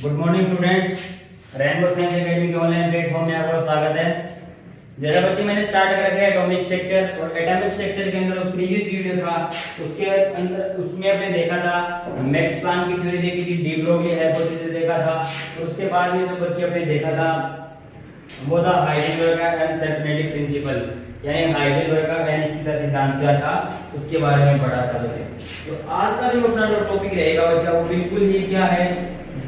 Good morning students, rainbow science academy के online platform में आपका स्वागत है। जैसा बच्चे मैंने स्टार्ट कर रखा है एटॉमिक स्ट्रक्चर, और एटॉमिक स्ट्रक्चर के अंदर जो प्रीवियस वीडियो था उसके अंदर उसमें आपने देखा था मैक्स प्लैंक की थ्योरी देखी थी, डी ब्रोगली हाइपोथेसिस देखा था, और उसके बाद में जो बच्चे आपने देखा था वो था हाइजेनबर्ग का अनसर्टेनिटी प्रिंसिपल, यानी हाइजेनबर्ग का अनिश्चितता सिद्धांत क्या था उसके बारे में पढ़ा था बच्चे। तो आज का जो अपना जो टॉपिक रहेगा बच्चा वो बिल्कुल ही क्या है,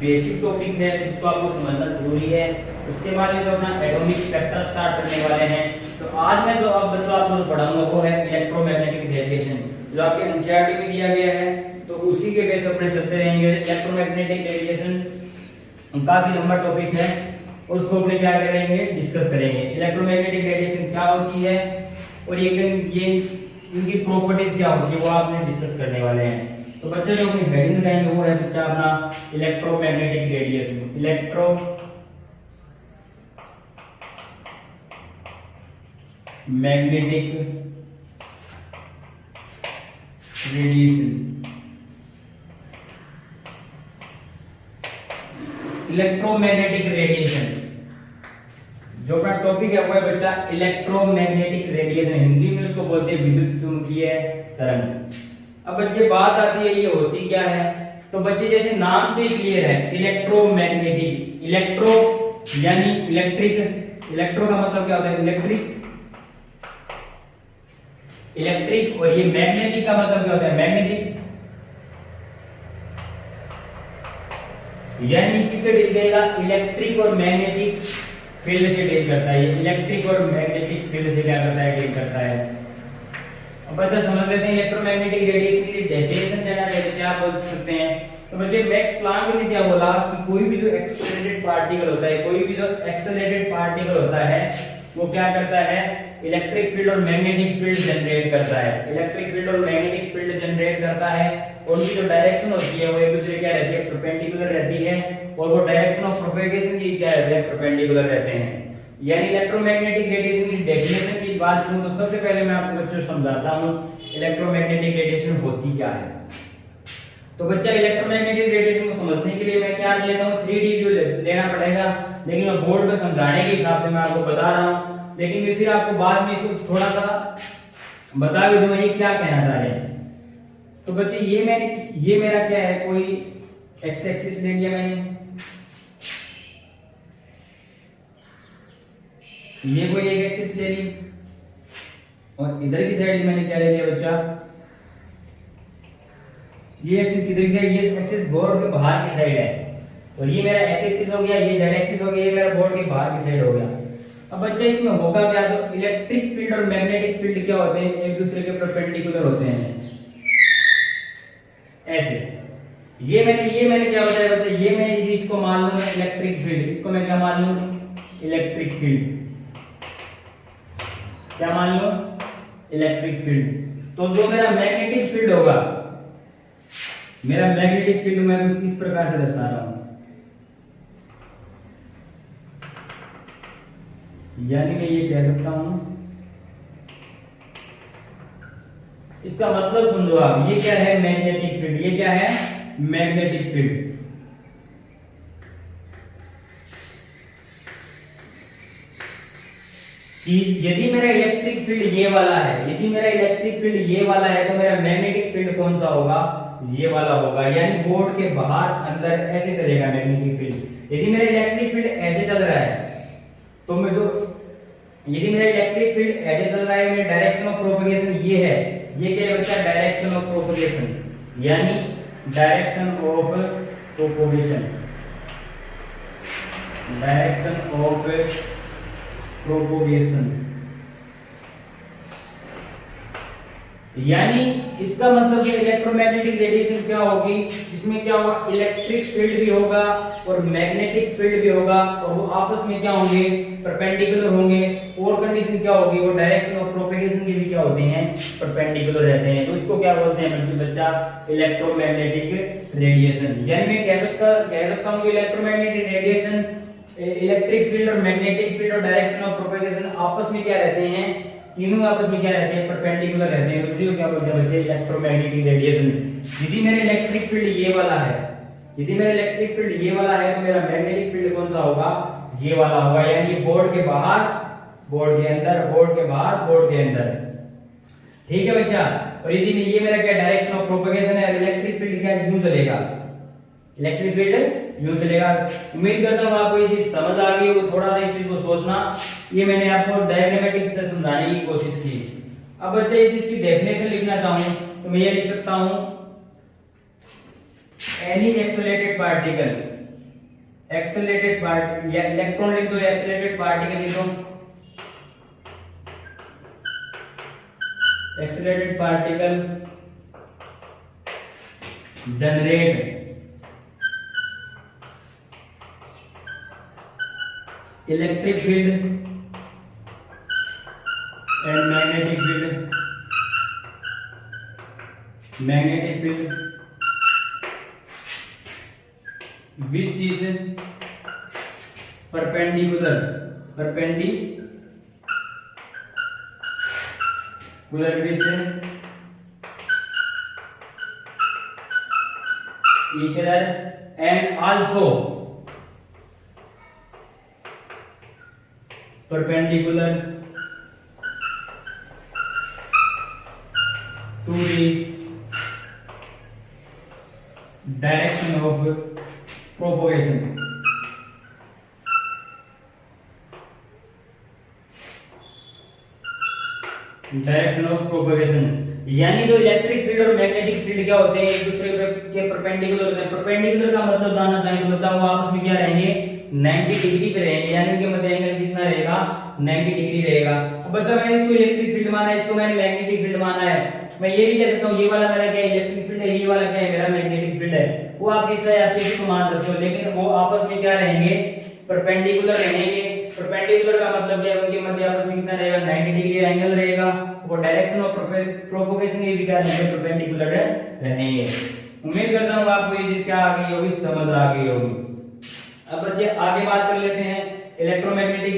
बेसिक टॉपिक है जिसको आपको समझना जरूरी है। उसके बाद में जो अपना एटॉमिक स्पेक्ट्रा स्टार्ट करने वाले हैं। तो आज मैं जो अब बच्चों आपको पढ़ाऊंगा वो है इलेक्ट्रोमैग्नेटिक रेडिएशन, जो आपके एनसीईआरटी में दिया गया है। तो उसी के बेस अपने चलते रहेंगे। इलेक्ट्रोमैग्नेटिक रेडिएशन काफी लंबा टॉपिक है और उसको अपने क्या करेंगे, डिस्कस करेंगे। इलेक्ट्रोमैग्नेटिक रेडिएशन क्या होती है और ये इनकी प्रॉपर्टीज क्या होती है वो आपने डिस्कस करने वाले हैं। तो बच्चे जो अपनी हेडिंग लगाएंगे वो है बच्चा अपना electromagnetic radiation. Electromagnetic radiation, electromagnetic radiation जो अपना टॉपिक है वो है बच्चा इलेक्ट्रोमैग्नेटिक रेडिएशन। हिंदी में उसको बोलते हैं विद्युत चुंबकीय तरंग। अब बच्चे बात आती है ये होती क्या है, तो बच्चे जैसे नाम से क्लियर है इलेक्ट्रोमैग्नेटिक, इलेक्ट्रो यानी इलेक्ट्रिक, इलेक्ट्रो का मतलब क्या होता है इलेक्ट्रिक, इलेक्ट्रिक, और ये मैग्नेटिक का मतलब क्या होता है मैग्नेटिक, यानी किससे डील करेगा, इलेक्ट्रिक और मैग्नेटिक फील्ड से डील करता है। ये इलेक्ट्रिक और मैग्नेटिक फील्ड से क्या करता है, डील करता है। अब बच्चा समझ लेते हैं इलेक्ट्रोमैग्नेटिक रेडिएशन की डेफिनेशन क्या बोल सकते हैं। तो बच्चे मैक्स प्लैंक ने क्या बोला कि कोई भी जो एक्सेलरेटेड पार्टिकल होता है, कोई भी जो एक्सेलरेटेड पार्टिकल होता है वो क्या करता है, इलेक्ट्रिक फील्ड और मैग्नेटिक फील्ड जनरेट करता है। इलेक्ट्रिक फील्ड और मैग्नेटिक फील्ड जनरेट करता है और उनकी जो डायरेक्शन होती है वो एक दूसरे क्या रहती है, परपेंडिकुलर रहती है, और वो डायरेक्शन ऑफ प्रोपेगेशन की क्या रहते हैं, परपेंडिकुलर रहते हैं। यानी इलेक्ट्रोमैग्नेटिक रेडिएशन की डेफिनेशन की बात करूं तो सबसे पहले मैं आपको बच्चों समझाता हूं इलेक्ट्रोमैग्नेटिक रेडिएशन होती क्या है। तो बच्चा इलेक्ट्रोमैग्नेटिक रेडिएशन को समझने के लिए मैं क्या लेता हूं, 3D व्यू लेना पड़ेगा, लेकिन मैं बोर्ड पे समझाने के हिसाब से मैं आपको बता रहा हूं, लेकिन मैं फिर आपको बाद में इसको थोड़ा सा बता भी दूंगा ये क्या कहना चाह रहे हैं। तो बच्चे ये मेरा क्या है, कोई एक्स एक्सिस ले लिया मैंने, ये कोई एक एक्सिस ले ली, और इधर की साइड मैंने क्या ले लिया बच्चा, ये एक्सिस किधर की साइड, ये एक्सिस बोर्ड के बाहर की साइड है, और ये मेरा एक्स एक्सिस हो गया, ये जेड एक्सिस हो गया, ये मेरा बोर्ड के बाहर की साइड हो गया। अब बच्चा इसमें होगा क्या, जो इलेक्ट्रिक फील्ड और मैग्नेटिक फील्ड क्या होते हैं, एक दूसरे के परपेंडिकुलर होते हैं ऐसे। ये मैंने क्या बताया बच्चा, ये मैं यदि इसको मान लूं इलेक्ट्रिक फील्ड, इसको मैं क्या मान लूं, इलेक्ट्रिक फील्ड, क्या मान लो, इलेक्ट्रिक फील्ड। तो जो मेरा मैग्नेटिक फील्ड होगा, मेरा मैग्नेटिक फील्ड मैं कुछ इस प्रकार से दर्शा रहा हूं, यानी मैं ये कह सकता हूं, इसका मतलब सुन लो आप, ये क्या है मैग्नेटिक फील्ड, ये क्या है मैग्नेटिक फील्ड। कि यदि मेरा इलेक्ट्रिक फील्ड ये वाला है, यदि मेरा इलेक्ट्रिक फील्ड ये वाला है तो मेरा मैग्नेटिक फील्ड कौन सा होगा, ये वाला होगा, यानी बोर्ड के बाहर अंदर ऐसे चलेगा मैग्नेटिक फील्ड। यदि मेरा इलेक्ट्रिक फील्ड ऐसे चल रहा है तो मैं जो, यदि मेरा इलेक्ट्रिक फील्ड ऐसे चल रहा है, मेरा डायरेक्शन ऑफ प्रोपगेशन ये है, ये क्या है बच्चा, डायरेक्शन ऑफ प्रोपगेशन, यानी direction of propagation, direction of propagation, यानी इसका मतलब कि इलेक्ट्रोमैग्नेटिक रेडिएशन क्या होगी, इसमें क्या होगा, इलेक्ट्रिक फील्ड भी होगा और मैग्नेटिक फील्ड भी होगा, और वो आपस में क्या होंगे, परपेंडिकुलर होंगे। और कंडीशन क्या होगी, वो डायरेक्शन ऑफ प्रोपगेशन के भी क्या होते हैं, परपेंडिकुलर रहते हैं। तो इसको क्या बोलते हैं बच्चा, इलेक्ट्रोमैग्नेटिक रेडिएशन। यानी मैं कह सकता हूं कि इलेक्ट्रोमैग्नेटिक रेडिएशन, इलेक्ट्रिक फील्ड और मैग्नेटिक फील्ड और डायरेक्शन ऑफ प्रोपगेशन आपस में क्या रहते हैं, तीनों आपस में क्या रहते हैं, परपेंडिकुलर रहते हैं। तो क्या बोलते हैं बच्चे, इलेक्ट्रोमैग्नेटिक रेडिएशन। यदि मेरा इलेक्ट्रिक फील्ड ये वाला है, यदि मेरा इलेक्ट्रिक फील्ड ये वाला है तो मेरा मैग्नेटिक फील्ड कौन सा होगा, ये वाला होगा, यानी बोर्ड के बाहर, बोर्ड के अंदर, बोर्ड के बाहर, बोर्ड के अंदर। ठीक है बच्चा। और यदि ये मेरा क्या डायरेक्शन ऑफ प्रोपगेशन है, इलेक्ट्रिक फील्ड क्या यूं चलेगा, इलेक्ट्रिक फील्ड यूं चलेगा। उम्मीद करता हूं आपको ये चीज समझ आ गई हो, थोड़ा सा इस चीज को सोचना, ये मैंने आपको डायग्रामेटिक से समझाने की कोशिश की। अब बच्चा यदि इसकी डेफिनेशन लिखना चाहूं तो मैं ये लिख सकता हूं, any accelerated particle, accelerated particle या इलेक्ट्रॉन लिख दो, एक्सेलरेटेड पार्टिकल लिख दो, accelerated particle generate electric field and magnetic field, magnetic field which is perpendicular, perpendicular with each other and also perpendicular to the direction of propagation, direction of propagation. यानी जो electric field और magnetic field क्या होते हैं, एक दूसरे के perpendicular होते हैं। परपेंडिकुलर का मतलब जानना चाहिए तो बताओ, वो आपस में क्या रहेंगे, 90 डिग्री पे रहेंगे, यानी उनके मध्य एंगल कितना रहेगा, 90 डिग्री रहेगा। अब बच्चा मैंने इसको इलेक्ट्रिक फील्ड माना है, इसको मैंने मैग्नेटिक फील्ड माना है, मैं ये भी कह सकता हूँ ये वाला मेरा क्या इलेक्ट्रिक फील्ड है, ये वाला क्या है मेरा मैग्नेटिक फील्ड है। वो आप एक साथ आपके को मान सकते हो, लेकिन वो आपस में क्या रहेंगे, परपेंडिकुलर रहेंगे। परपेंडिकुलर का मतलब क्या है, उनके मध्य आपस में कितना रहेगा, 90 डिग्री एंगल रहेगा। वो डायरेक्शन ऑफ प्रोपगेशन ये भी क्या रहेंगे, परपेंडिकुलर रहेंगे। उम्मीद करता हूँ आपको ये चीज क्या आ गई होगी, समझ आ गई होगी। अब बच्चे आगे बात कर लेते हैं, इलेक्ट्रोमैग्नेटिक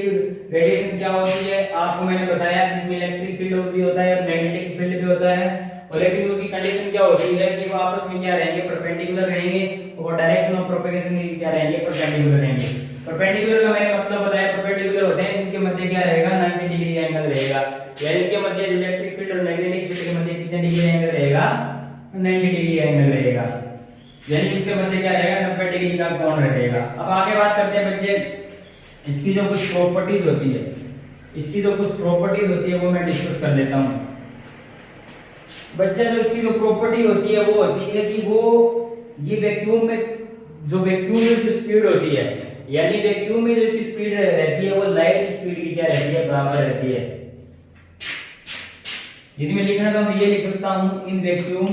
रेडिएशन क्या होती है। आपको मैंने बताया इसमें इलेक्ट्रिक फील्ड भी होता है, मैग्नेटिक फील्ड भी होता है, और लेकिन उनकी कंडीशन क्या होती है कि वो आपस में क्या रहेंगे, परपेंडिकुलर रहेंगे, और डायरेक्शन ऑफ प्रोपगेशन क्या रहेंगे, परपेंडिकुलर रहेंगे। परपेंडिकुलर का मैंने मतलब बताया, परपेंडिकुलर होते हैं इनके मध्य क्या रहेगा, 90 डिग्री एंगल रहेगा, यानी इनके मध्य इलेक्ट्रिक फील्ड और मैग्नेटिक फील्ड के मध्य कितने डिग्री एंगल रहेगा, 90 डिग्री एंगल रहेगा, यानी इसके मध्य क्या रहेगा, 90 डिग्री का कोण रहेगा। अब आगे बात करते हैं बच्चे, इसकी जो कुछ प्रॉपर्टीज होती है, इसकी जो कुछ प्रॉपर्टीज होती है वो मैं डिस्कस कर लेता हूं। बच्चा जो इसकी जो प्रॉपर्टी होती है वो होती है कि वो ये वैक्यूम में जो स्पीड होती है, यानी वैक्यूम में जो इसकी स्पीड रहती है वो लाइट स्पीड की क्या रहती है, बराबर रहती है। यदि मैं लिखना चाहूं तो ये लिख सकता हूं, in vacuum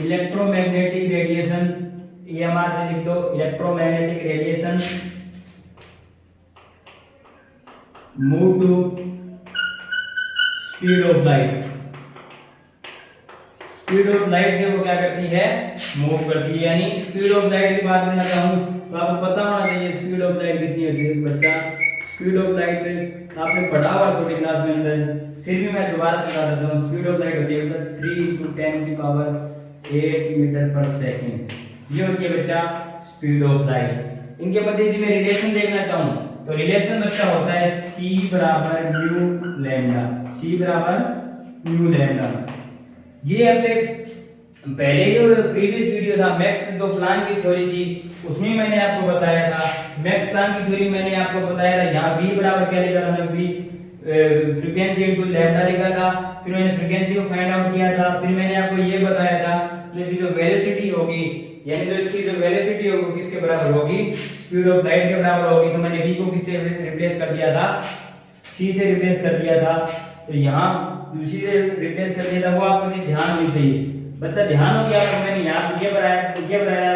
electromagnetic radiation, EMR से लिख दो, electromagnetic radiation move to speed of light, speed of light से वो क्या करती है, मूव करती है। यानी स्पीड ऑफ लाइट की बात करना चाहूं तो आपको पता होना चाहिए स्पीड ऑफ लाइट कितनी होती है बच्चा। स्पीड ऑफ लाइट आपने पढ़ा हुआ छोटी क्लास में अंदर, फिर भी मैं दोबारा बता देता हूँ। स्पीड ऑफ लाइट होती है मतलब 3 × 10⁸ मीटर पर सेकंड, ये होती है बच्चा स्पीड ऑफ लाइट। इनके मध्य यदि मैं रिलेशन देखना चाहूं तो रिलेशन बच्चा होता है c बराबर म्यू लैम्डा, c बराबर म्यू लैम्डा। ये अपने पहले जो प्रीवियस वीडियो था मैक्स जो प्लांक की थ्योरी थी उसमें मैंने आपको बताया था, मैक्स प्लांक की थ्योरी मैंने आपको बताया था, यहाँ v बराबर क्या लिखा था, v फ्रीक्वेंसी इनटू लैम्डा लिखा था, फिर मैंने फ्रीक्वेंसी को फाइंड आउट किया था, फिर मैंने आपको ये बताया था जो इसकी जो वेलोसिटी होगी, यानी जो इसकी जो वेलोसिटी होगी किसके बराबर होगी, स्पीड ऑफ लाइट के बराबर होगी। तो मैंने v को किससे रिप्लेस कर दिया था, c से रिप्लेस कर दिया था, तो यहाँ उसी से रिप्लेस कर दिया था, वो आपको ध्यान होनी चाहिए बच्चा, ध्यान हो गया आपको। मैंने यहाँ ये बताया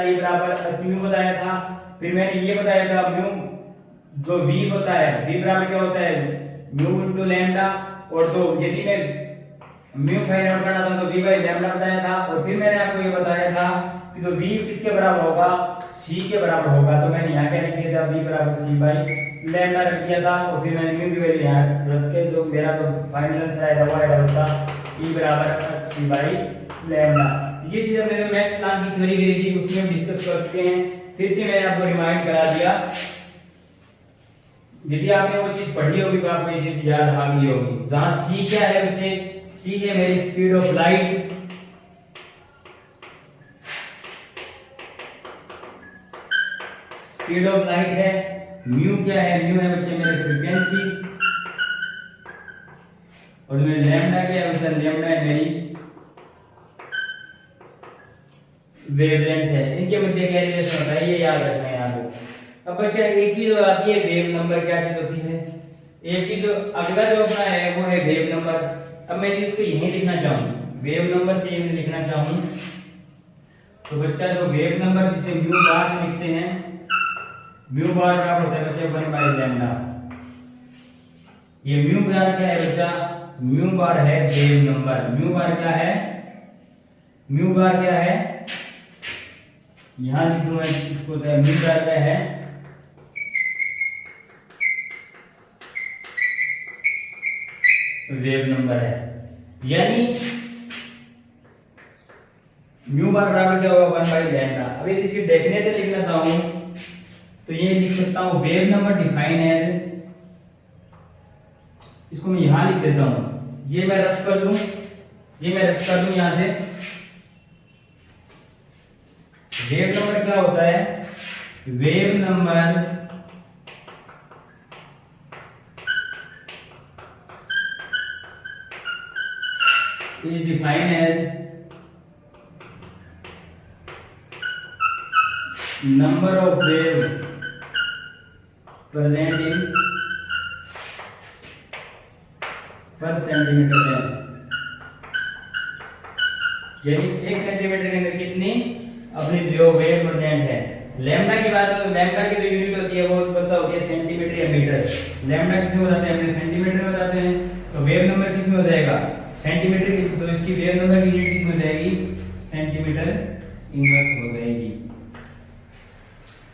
ये बराबर म्यू बताया था, फिर मैंने ये बताया था म्यू जो v होता है, v बराबर क्या होता है, म्यू इनटू लैम्डा, और जो यदि मैं म्यू फाइंड आउट करना था तो v बाय लैम्डा बताया था, और फिर मैंने आपको ये बताया था कि जो v किसके बराबर होगा, c के बराबर होगा। तो मैंने यहाँ क्या लिख दिया था, v बराबर c बाय लैम्डा रख दिया था, और फिर मैंने म्यू की वैल्यू यहाँ रख के जो मेरा जो फाइनल आंसर आया था वो आया था e बराबर c बाय लैम्डा। ये चीज हमने मैक्स प्लांक की थ्योरी करी थी, उसमें हम डिस्कस कर चुके हैं। फिर से मैंने आपको रिमाइंड करा दिया। यदि आपने वो चीज पढ़ी होगी तो आपको ये चीज याद आ गई होगी। जहां c क्या है बच्चे, c है मेरी speed of light, speed of light है। म्यू क्या है, म्यू है बच्चे मेरी फ्रीक्वेंसी, और मेरे लैम्डा क्या है बच्चे, लैम्डा है मेरी वेवलेंथ है। इनके मध्य क्या रिलेशन होता है ये याद रखना है यहाँ पे। अब बच्चा एक चीज और आती है वेव नंबर, क्या चीज होती है, एक चीज अगला जो अपना है वो है वेव नंबर। अब मैं इसको यहीं लिखना चाहूँ, वेव नंबर से यहीं लिखना चाहूँ, तो बच्चा जो वेव नंबर जिसे म्यू बार से लिखते हैं, म्यू बार का होता है बच्चे 1/λ। ये म्यू बार क्या है बच्चा, म्यू बार है वेव नंबर। म्यू बार क्या है, म्यू बार क्या है, यहां लिख दूं मैं इसको, म्यू बार क्या है, वेव नंबर है। यानी म्यू बार बराबर क्या होगा 1/λ। अब यदि इसकी डेफिनेशन लिखना चाहूं तो ये लिख सकता हूं, वेव नंबर डिफाइन एज, इसको मैं यहां लिख देता हूं, ये मैं रफ कर दूं, ये मैं रफ कर दूं यहां से। वेव नंबर क्या होता है, wave number is defined as number of wave present in per centimetre length. यानी 1 सेंटीमीटर के अंदर कितनी अपनी जो वेव प्रेजेंट है। लैम्डा की बात करें, लैम्डा की जो यूनिट होती है वो पता होती है सेंटीमीटर या मीटर। लैम्डा किस में बताते हैं, अपने सेंटीमीटर में बताते हैं। तो वेव नंबर किस में हो जाएगा, सेंटीमीटर की, तो इसकी वेव नंबर की यूनिट किस में हो जाएगी, सेंटीमीटर इनवर्स हो जाएगी।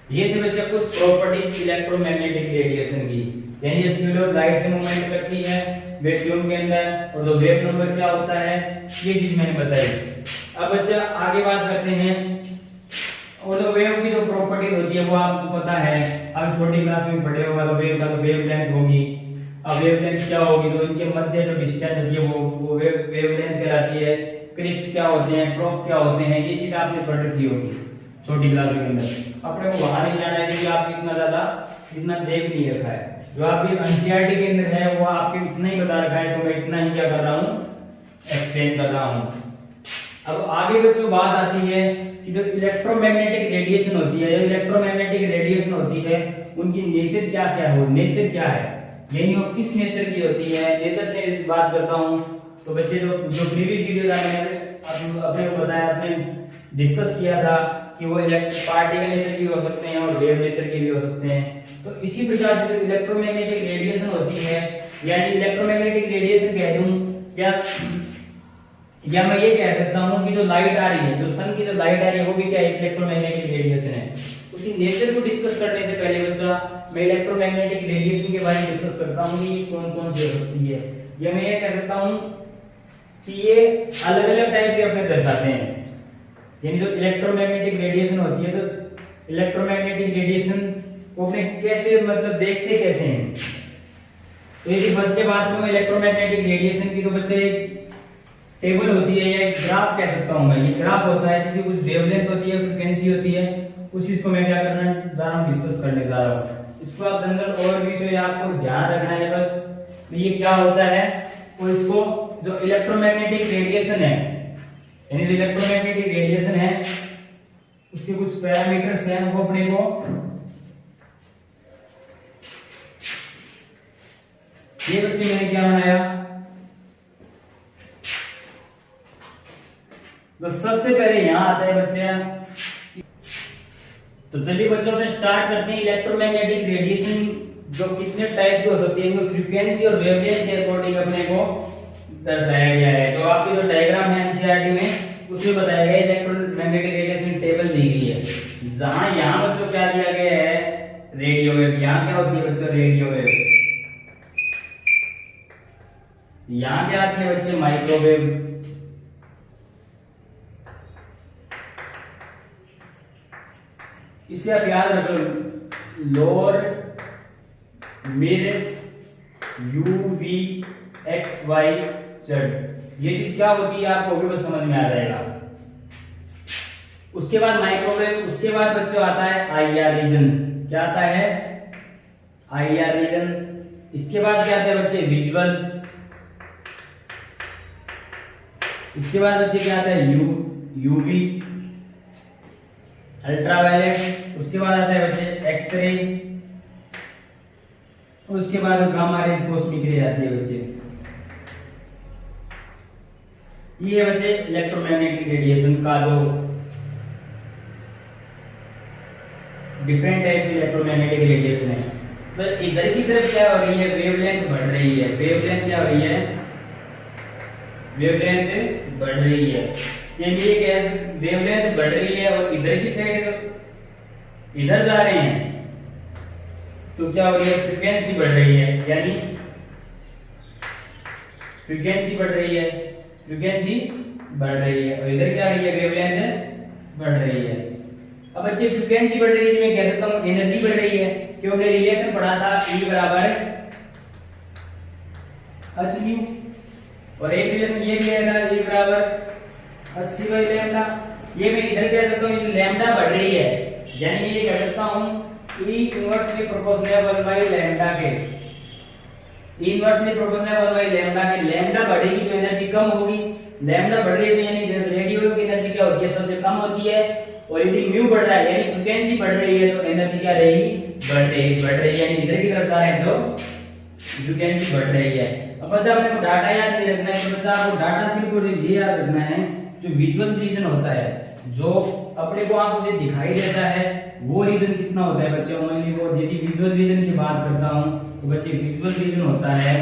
ये थे बच्चे कुछ प्रॉपर्टीज इलेक्ट्रोमैग्नेटिक रेडिएशन की, यानी ये स्पीड ऑफ लाइट से मूवमेंट करती है वैक्यूम के अंदर, और जो वेव नंबर क्या होता है ये चीज मैंने बताई। अब बच्चा आगे बात करते हैं, और जो वेव की जो प्रॉपर्टीज होती है वो आपको पता है, अब छोटी क्लास में पढ़े होगा। तो वेव का तो वेवलेंथ होगी। अब वेवलेंथ क्या होगी, तो इनके मध्य जो डिस्टेंस होती है वो वेवलेंथ कहलाती है। क्रिस्ट क्या होते हैं, ट्रॉप क्या होते हैं, ये चीज आपने पढ़ रखी होगी छोटी क्लास के अंदर। अपने को वहां नहीं जाना है क्योंकि आपने इतना ज्यादा इतना देख नहीं रखा है। जो आपकी एनसीईआरटी के अंदर है वो आपके इतना ही बता रखा है, तो मैं इतना ही क्या कर रहा हूँ, एक्सप्लेन कर रहा हूँ। अब आगे बच्चों बात आती है कि जो इलेक्ट्रोमैग्नेटिक रेडिएशन होती है, जो इलेक्ट्रोमैग्नेटिक रेडिएशन होती है उनकी नेचर क्या क्या हो, नेचर क्या है, यानी वो किस नेचर की होती है। नेचर से बात करता हूँ तो बच्चे जो प्रीवियस वीडियो था मैंने अपने को बताया, आपने डिस्कस किया था कि वो पार्टिकल नेचर की हो सकते हैं और वेव नेचर के भी हो सकते हैं। तो इसी प्रकार से जो इलेक्ट्रोमैग्नेटिक रेडिएशन होती है, यानी इलेक्ट्रोमैग्नेटिक रेडिएशन कह दूं या मैं ये कह सकता हूं कि जो लाइट आ रही है, जो सन की जो लाइट आ रही है वो भी क्या इलेक्ट्रोमैग्नेटिक रेडिएशन है। उसकी नेचर को डिस्कस करने से पहले बच्चा मैं इलेक्ट्रोमैग्नेटिक रेडिएशन के बारे में डिस्कस करता हूं कि कौन कौन सी हो सकती है। या मैं ये कह सकता हूं कि ये अलग अलग टाइप के अपने दर्शाते हैं। यानी जो इलेक्ट्रोमैग्नेटिक रेडिएशन होती है, तो इलेक्ट्रोमैग्नेटिक रेडिएशन को अपने कैसे मतलब देखते कैसे हैं। तो यदि बच्चे बात करें इलेक्ट्रोमैग्नेटिक रेडिएशन की, तो बच्चे एक टेबल होती है या एक ग्राफ कह सकता हूं मैं। ये ग्राफ होता है जिसकी कुछ वेवलेंथ होती है, फ्रीक्वेंसी होती है, उस चीज को मैं क्या करना जा रहा हूं, डिस्कस करने जा रहा हूं। इसको आप जनरल ओवरव्यू से आपको ध्यान रखना है बस। ये क्या होता है, और इसको जो इलेक्ट्रोमैग्नेटिक रेडिएशन है, यानी जो इलेक्ट्रोमैग्नेटिक रेडिएशन है उसके कुछ पैरामीटर्स हैं, वो अपने को ये बच्चे मैंने क्या बनाया, तो सबसे पहले यहां आता है बच्चे। तो चलिए बच्चों में स्टार्ट करते हैं। इलेक्ट्रोमैग्नेटिक रेडिएशन जो कितने टाइप की हो सकती है, फ्रीक्वेंसी और वेवलेंथ के अकॉर्डिंग अपने को दर्शाया गया है। तो आपकी जो डायग्राम है एनसीईआरटी में उसमें बताया गया है, इलेक्ट्रोमैग्नेटिक रेडिएशन टेबल दी गई है। जहां यहां बच्चों क्या दिया गया है, रेडियो वेव। यहां क्या होती है बच्चों, रेडियो वेव। यहां क्या आती है बच्चे, माइक्रोवेव। इससे आप याद रखो, lower mid UV XY Z, ये चीज क्या होती है आपको भी बस समझ में आ जाएगा। उसके बाद माइक्रोवेव, उसके बाद बच्चों आता है IR रीजन। क्या आता है? IR region. इसके बाद क्या आता है बच्चे? विजुअल। इसके बाद बच्चे क्या आता है? UV ultraviolet. उसके बाद आता है बच्चे एक्सरे, और उसके बाद गामा रेज कॉस्मिक रे आती है बच्चे। ये है बच्चे इलेक्ट्रोमैग्नेटिक रेडिएशन का जो डिफरेंट टाइप की इलेक्ट्रोमैग्नेटिक रेडिएशन है। तो इधर की तरफ क्या हो रही है? वेवलेंथ बढ़ रही है। वेवलेंथ क्या हो रही है? वेवलेंथ बढ़ रही है। ये गैस वेवलेंथ बढ़ रही है और इधर की साइड इधर जा रहे हैं, तो क्या हो रही है? फ्रीक्वेंसी बढ़ रही है, यानी फ्रीक्वेंसी बढ़ रही है, फ्रीक्वेंसी बढ़ रही है, और इधर क्या आ रही है? वेवलेंथ बढ़ रही है। अब बच्चे फ्रीक्वेंसी बढ़ रही है, मैं कह सकता हूं एनर्जी बढ़ रही है, क्योंकि हमने रिलेशन पढ़ा था E बराबर hν, और एक रिलेशन ये भी है ना, E बराबर hc बाई लैम्डा। ये मैं इधर कह सकता हूं लैम्डा बढ़ रही है, यानी मैं ये कह सकता हूं E inversely proportional by lambda के, E inversely proportional by lambda के। लैम्डा बढ़ेगी तो एनर्जी कम होगी, लैम्डा बढ़ रही है तो यानी रेडियो वेव की एनर्जी क्या होती है? सबसे कम होती है। और यदि म्यू बढ़ रहा है यानी फ्रीक्वेंसी बढ़ रही है तो एनर्जी क्या रहेगी? बढ़ रही है, यानी इधर की तरफ जा रहे हैं तो फ्रीक्वेंसी बढ़ रही है। अब बच्चा अपने को डाटा याद नहीं रखना है, तो बच्चा आपको डाटा सिर्फ और ये याद रखना है जो विजुअल रीजन होता है, जो अपने को आंखों से दिखाई देता है, वो रीजन कितना होता है बच्चे? ओनली वो, यदि विजुअल रीजन की बात करता हूं तो बच्चे विजुअल रीजन होता है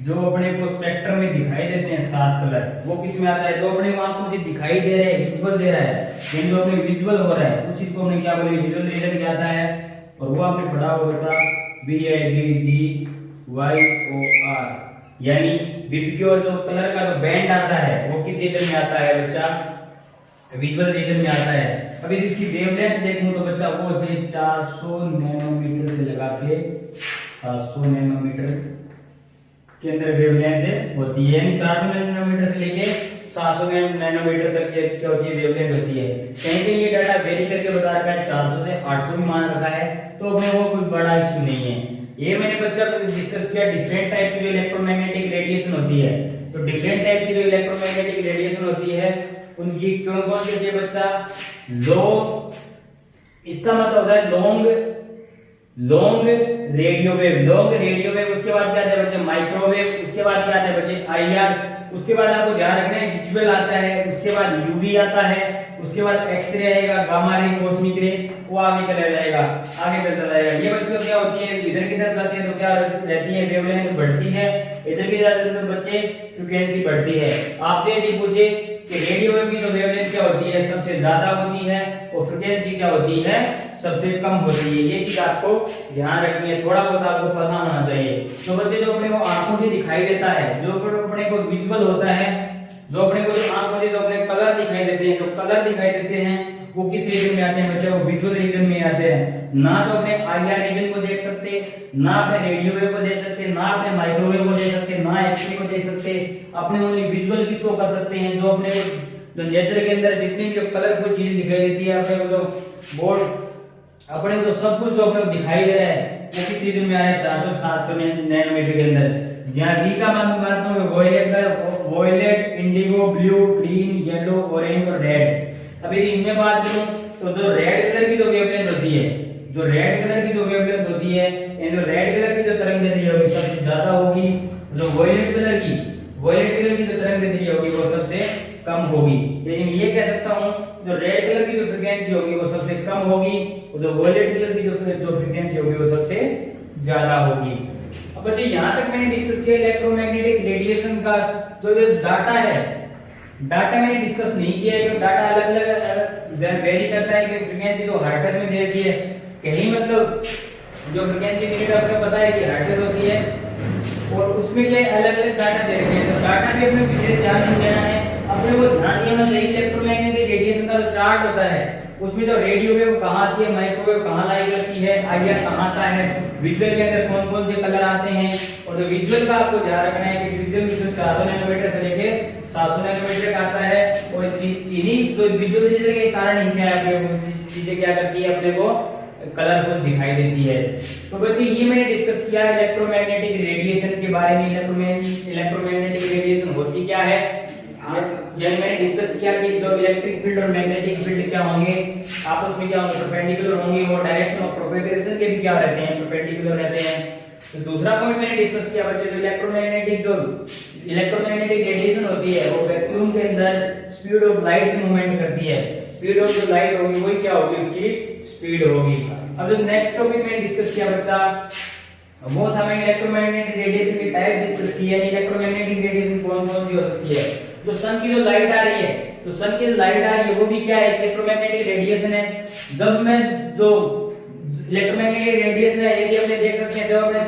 जो अपने को स्पेक्ट्रम में दिखाई देते हैं 7 कलर। वो किस में आता है? जो अपने को आंखों से दिखाई दे रहा है, विजुअल दे रहा है, यानी जो अपने विजुअल हो रहा है उस चीज को हमने क्या बोले? विजुअल रीजन क्या आता है? और वो आपने पढ़ा होगा था BIBGYOR, यानी विबग्योर जो कलर का जो बैंड आता है वो किस रीजन में आता है बच्चा? विजुअल रीजन में आता है। अभी इसकी वेवलेंथ देखूं तो बच्चा वो होती है 400 नैनोमीटर से लगा के 700 नैनोमीटर के अंदर वेवलेंथ होती है, यानी 400 नैनोमीटर से लेके 700 नैनोमीटर तक ये क्या होती है? वेवलेंथ होती है। कहीं कहीं ये डाटा वेरी करके बता रखा है 400 से 800 भी मान रखा है, तो अपने वो कोई बड़ा इश्यू नहीं है। ये मैंने बच्चा डिस्कस किया डिफरेंट टाइप की जो इलेक्ट्रोमैग्नेटिक रेडिएशन होती है। तो डिफरेंट टाइप की जो इलेक्ट्रोमैग्नेटिक रेडिएशन होती है उनकी कौन कौन सी है बच्चा? लो, इसका मतलब होता है long radio wave, long radio wave. उसके बाद क्या आता है बच्चे? माइक्रोवेव। उसके बाद क्या आता है बच्चे? IR। उसके बाद आपको ध्यान रखना है विजुअल आता है, उसके बाद UV आता है, उसके बाद एक्सरे आएगा, गामा रे, कॉस्मिक रे, वो आगे चला जाएगा, आगे चलता जाएगा। ये बच्चों क्या होती है? इधर की तरफ जाती है तो क्या रहती है? वेवलेंथ बढ़ती है, इधर की तरफ तो बच्चे फ्रीक्वेंसी बढ़ती है। आपसे यदि पूछे कि रेडियो वेव की तो वेवलेंथ क्या होती है? सबसे ज्यादा होती है, और फ्रीक्वेंसी क्या होती है? सबसे कम होती है। ये चीज आपको ध्यान रखनी है, थोड़ा बहुत आपको पता होना चाहिए। तो बच्चे जो अपने को आंखों से दिखाई देता है, जो अपने को विजुअल होता है, जो अपने को आंखों से जो अपने कलर दिखाई देते हैं, जो कलर दिखाई देते हैं वो किस रीजन में आते हैं बच्चे? वो विजुअल रीजन में आते हैं। ना तो अपने IR रीजन को देख सकते, ना अपने रेडियो वेव को देख सकते, ना अपने माइक्रोवेव को देख सकते, ना एक्सरे को देख सकते। अपने ओनली विजुअल किसको कर सकते हैं? जो अपने को नेत्र के अंदर जितनी भी कलरफुल चीजें दिखाई देती है, अपने को जो बोर्ड, अपने को सब कुछ जो अपने को दिखाई दे रहा है वो किस रीजन में आ रहा है? 400-700 नैनोमीटर के अंदर। जहां डी का मान बात करूं, violet, indigo, blue, green, yellow, orange और रेड। अभी इनमें बात करूं तो जो रेड कलर की जो वेवलेंथ होती है, जो रेड कलर की जो वेवलेंथ होती है, ये जो रेड कलर की जो तरंगदैर्घ्य होगी सबसे ज्यादा होगी। जो वॉयलेट कलर की जो तरंगदैर्घ्य होगी वो सबसे कम होगी। लेकिन ये कह सकता हूं जो रेड कलर की जो फ्रीक्वेंसी होगी वो सबसे कम होगी, और जो वॉयलेट कलर की जो फ्रीक्वेंसी होगी वो सबसे ज्यादा होगी। अब बच्चे यहाँ तक मैंने डिस्कस किया इलेक्ट्रोमैग्नेटिक रेडिएशन का जो डाटा है। डाटा मैंने डिस्कस नहीं किया है, तो डाटा अलग-अलग वेरी करता है कि फ्रीक्वेंसी जो हर्ट्ज में दे रखी है, कहीं मतलब जो फ्रीक्वेंसी यूनिट आपको पता है कि हर्ट्ज होती है, और उसमें ये अलग-अलग डाटा दे रखे हैं। तो डाटा पे अपने विशेष ध्यान देना है। अब अपने वो ध्यान दिया होना चाहिए। इलेक्ट्रोमैग्नेटिक रेडिएशन का जो चार्ट होता है उसमें जो रेडियो वेव कहाँ आती है, माइक्रोवेव कहाँ लाई जाती है, आईआर कहाँ आता है, विजुअल के अंदर कौन कौन से कलर आते हैं। और जो विजुअल का आपको ध्यान रखना है कि विजुअल जो 400 नैनोमीटर से लेके 700 नैनोमीटर का आता है, और इन्हीं जो विजुअल के कारण ही क्या चीजें क्या करती है, अपने को कलरफुल दिखाई देती है। तो बच्चे ये मैंने डिस्कस किया इलेक्ट्रोमैग्नेटिक रेडिएशन के बारे में। इलेक्ट्रोमैग्नेटिक रेडिएशन होती क्या है, यानी मैंने डिस्कस किया कि जो इलेक्ट्रिक फील्ड और मैग्नेटिक फील्ड क्या होंगे, आपस में क्या होंगे, परपेंडिकुलर होंगे, और डायरेक्शन ऑफ प्रोपेगेशन के भी क्या रहते हैं, परपेंडिकुलर रहते हैं। तो दूसरा पॉइंट मैंने डिस्कस किया बच्चे, जो इलेक्ट्रोमैग्नेटिक रेडिएशन होती है वो वैक्यूम के अंदर स्पीड ऑफ लाइट से मूवमेंट करती है। स्पीड ऑफ जो लाइट होगी वही क्या होगी, उसकी स्पीड होगी। अब जो नेक्स्ट टॉपिक मैंने डिस्कस किया बच्चा, वो था मैंने इलेक्ट्रोमैग्नेटिक रेडिएशन की टाइप डिस्कस की है। इलेक्ट्रोमैग्नेटिक रेडिएशन कौन कौन सी हो सकती है। जो सन की जो लाइट आ रही है, तो सन की लाइट आ रही है वो भी क्या है, इलेक्ट्रोमैग्नेटिक रेडिएशन है। जब मैं जो इलेक्ट्रोमैग्नेटिक रेडिएशन है, यदि अपने देख सकते हैं, जब अपने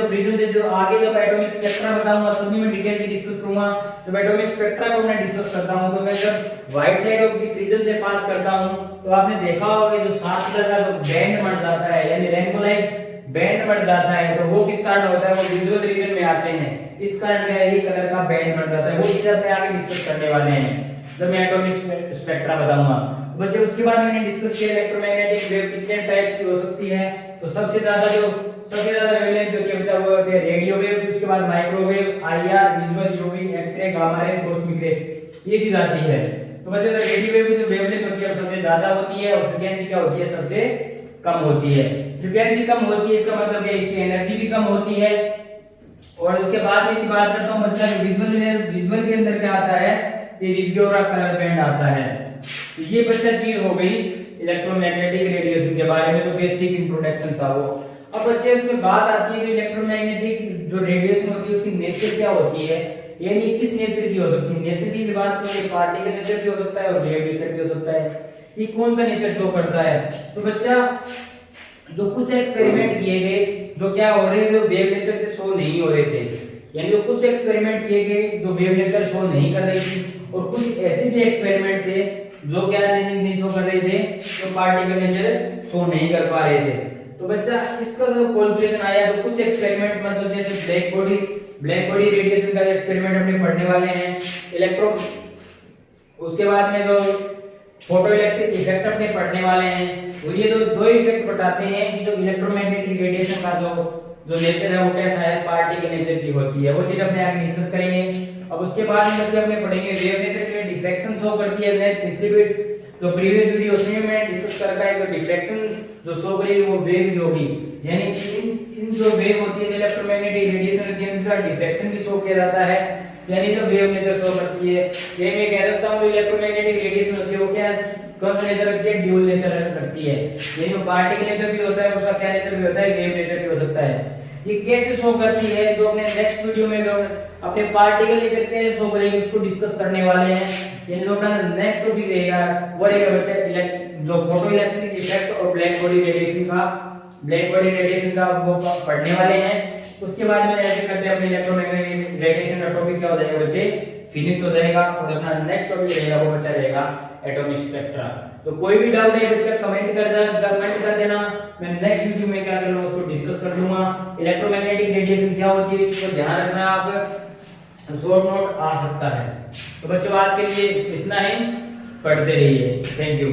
प्रिज्म से जो आगे जब एटॉमिक स्पेक्ट्रा बताऊंगा तभी मैं डिटेल में डिस्कस करूंगा। जब एटॉमिक स्पेक्ट्रा को मैं डिस्कस करता हूं, तो मैं जब व्हाइट लाइट को किसी प्रिज्म से पास करता हूं, तो आपने देखा होगा जो 7 कलर का जो बैंड बन जाता है, यानी रेनबो लाइट बैंड बन जाता है, तो वो किस कारण होता है, वो विजुअल रीजन में आते हैं। इस कारण क्या है, ये कलर का बैंड बन जाता है। वो चीज अपने आगे डिस्कस करने वाले हैं जब मैं एटॉमिक स्पेक्ट्रा बताऊंगा। बच्चे उसके बाद मैंने डिस्कस किया इलेक्ट्रोमैग्नेटिक वेव कितने टाइप्स की हो सकती है। तो सबसे ज्यादा वेवलेंथ जो कि वो होती है रेडियो वेव, उसके बाद microwave, IR, visual, UV, X-ray, gamma ray, cosmic ray, ये चीज आती है। तो बच्चे रेडियो वेव की जो वेवलेंथ होती है सबसे ज्यादा होती है, और फ्रीक्वेंसी क्या होती है, सबसे कम होती है। फ्रीक्वेंसी कम होती है इसका मतलब है इसकी एनर्जी भी कम होती है। और उसके बाद में इसी बात करता हूं बच्चा, विजुअल के अंदर क्या आता है, ये रिव्यू और कलर बैंड आता है। तो ये बच्चा चीज हो गई इलेक्ट्रोमैग्नेटिक रेडिएशन के बारे में, जो बेसिक इंट्रोडक्शन था वो। अब बच्चे उसके बाद आती है जो इलेक्ट्रोमैग्नेटिक जो रेडिएशन होती है उसकी नेचर क्या होती है, यानी किस नेचर की हो सकती है। नेचर की बात करें, पार्टिकल नेचर भी हो सकता है और वेव नेचर भी हो सकता है। ये कौन सा नेचर शो करता है, तो बच्चा जो कुछ एक्सपेरिमेंट किए गए जो क्या हो रहे थे, वेव नेचर से शो नहीं हो रहे थे, यानी जो कुछ एक्सपेरिमेंट किए गए जो वेव नेचर शो नहीं कर रही थी, और कुछ ऐसे भी एक्सपेरिमेंट थे जो क्या नहीं शो कर रहे थे, तो पार्टिकल नेचर शो नहीं कर पा रहे थे। तो बच्चा इसका जो कैलकुलेशन आया, तो कुछ एक्सपेरिमेंट मतलब जैसे ब्लैक बॉडी रेडिएशन का एक्सपेरिमेंट अपने पढ़ने वाले हैं, उसके बाद में जो फोटो इलेक्ट्रिक इफेक्ट अपने पढ़ने वाले हैं। और ये दो इफेक्ट बताते हैं कि जो इलेक्ट्रोमैग्नेटिक रेडिएशन का जो नेचर है वो कैसा है, पार्टिकल नेचर की होती है। वो चीज अपने आगे डिस्कस करेंगे। अब उसके बाद में अपने पढ़ेंगे वेव नेचर के डिफ्रैक्शन शो करती है। मैं पिछली जो प्रीवियस वीडियो में मैं डिस्कस कर रखा है, तो डिफ्रैक्शन जो शो करेगी वो वेव ही होगी, यानी इन जो वेव होती है इलेक्ट्रोमैग्नेटिक रेडिएशन होती है उनका डिफ्रैक्शन भी शो किया जाता है, यानी जो वेव नेचर शो करती है। ये मैं कह सकता हूं जो इलेक्ट्रोमैग्नेटिक रेडिएशन होती है वो क्या कौन सा नेचर रखती है, ड्यूल नेचर रखती है, यानी वो पार्टिकल नेचर भी होता है, उसका क्या नेचर भी होता है, वेव नेचर भी हो सकता है। ये कैसे शो करती है, जो अपने नेक्स्ट वीडियो में जो अपने पार्टिकल नेचर कैसे शो करेगी उसको डिस्कस करने वाले हैं। यानी जो अपना नेक्स्ट टॉपिक रहेगा वो रहेगा बच्चा जो फोटो इलेक्ट्रिक इफेक्ट और ब्लैक बॉडी रेडिएशन का वो पढ़ने वाले हैं। उसके बाद में ऐसे करते अपने इलेक्ट्रोमैग्नेटिक रेडिएशन का टॉपिक क्या हो जाएगा बच्चे, फिनिश हो जाएगा। और अपना नेक्स्ट टॉपिक रहेगा वो बच्चा रहेगा एटॉमिक स्पेक्ट्रा। तो कोई भी डाउट है बच्चा कमेंट कर देना, मैं नेक्स्ट वीडियो में क्या करूंगा उसको डिस्कस कर लूंगा। इलेक्ट्रोमैग्नेटिक रेडिएशन क्या होती है इसको ध्यान रखना, आप शॉर्ट नोट आ सकता है। तो बच्चों आज के लिए इतना ही, पढ़ते रहिए। Thank you.